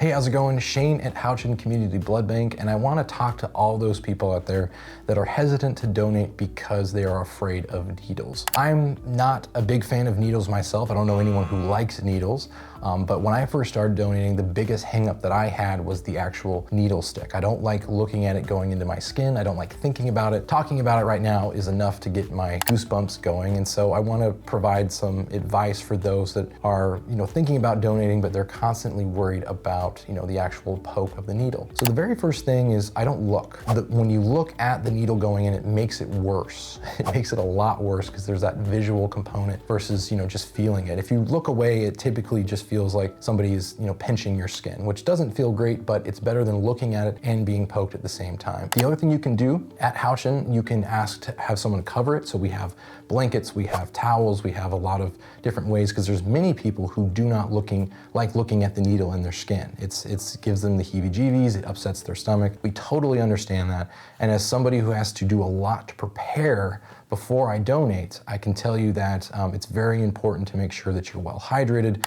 Hey, how's it going? Shane at Houchin Community Blood Bank, and I want to talk to all those people out there that are hesitant to donate because they are afraid of needles. I'm not a big fan of needles myself. I don't know anyone who likes needles, but when I first started donating, the biggest hang-up that I had was the actual needle stick. I don't like looking at it going into my skin. I don't like thinking about it. Talking about it right now is enough to get my goosebumps going, and so I want to provide some advice for those that are, thinking about donating, but they're constantly worried about the actual poke of the needle. So the very first thing is I don't look. When you look at the needle going in, it makes it worse. It makes it a lot worse because there's that visual component versus, just feeling it. If you look away, it typically just feels like somebody is, pinching your skin, which doesn't feel great, but it's better than looking at it and being poked at the same time. The other thing you can do at Houchin, you can ask to have someone cover it. So we have blankets, we have towels, we have a lot of different ways because there's many people who do not like looking at the needle in their skin. It gives them the heebie-jeebies, it upsets their stomach. We totally understand that. And as somebody who has to do a lot to prepare before I donate, I can tell you that it's very important to make sure that you're well hydrated.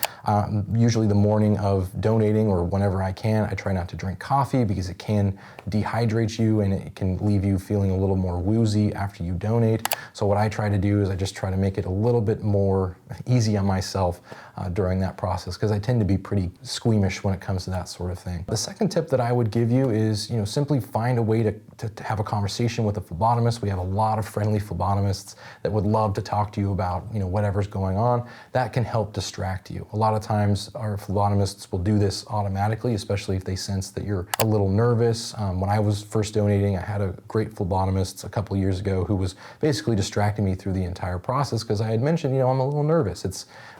Usually the morning of donating or whenever I can, I try not to drink coffee because it can dehydrate you and it can leave you feeling a little more woozy after you donate. So what I try to do is I just try to make it a little bit more easy on myself during that process because I tend to be pretty squeamish when it comes to that sort of thing. The second tip that I would give you is, simply find a way to have a conversation with a phlebotomist. We have a lot of friendly phlebotomists that would love to talk to you about, whatever's going on. That can help distract you. A lot of times our phlebotomists will do this automatically, especially if they sense that you're a little nervous. When I was first donating, I had a great phlebotomist a couple years ago who was basically distracting me through the entire process because I had mentioned, I'm a little nervous.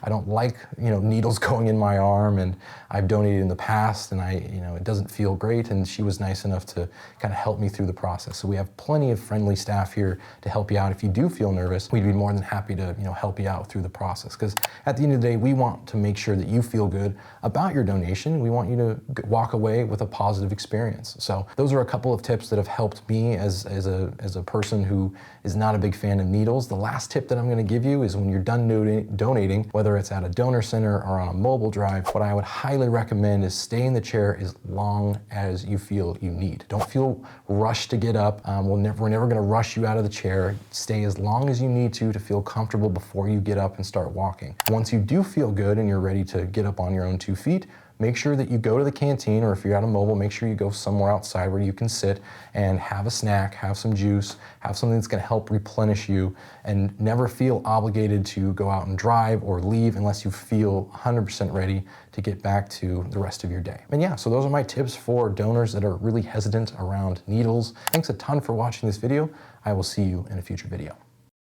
I don't like, needles going in my arm, and I've donated in the past and it doesn't feel great. And she was nice enough to kind of help me through the process. So we have plenty of friendly staff here to help you out. If you do feel nervous, we'd be more than happy to, help you out through the process. Because at the end of the day, we want to make sure that you feel good about your donation. We want you to walk away with a positive experience. So those are a couple of tips that have helped me as a person who is not a big fan of needles. The last tip that I'm going to give you is when you're done donating, whether it's at a donor center or on a mobile drive, what I would highly recommend is stay in the chair as long as you feel you need. Don't feel rushed to get up. We're never going to rush you out of the chair. Stay as long as you need to feel comfortable before you get up and start walking. Once you do feel good and you're ready to get up on your own 2 feet, make sure that you go to the canteen, or if you're at a mobile, make sure you go somewhere outside where you can sit and have a snack, have some juice, have something that's going to help replenish you, and never feel obligated to go out and drive or leave unless you feel 100% ready to get back to the rest of your day. And yeah, so those are my tips for donors that are really hesitant around needles. Thanks a ton for watching this video. I will see you in a future video.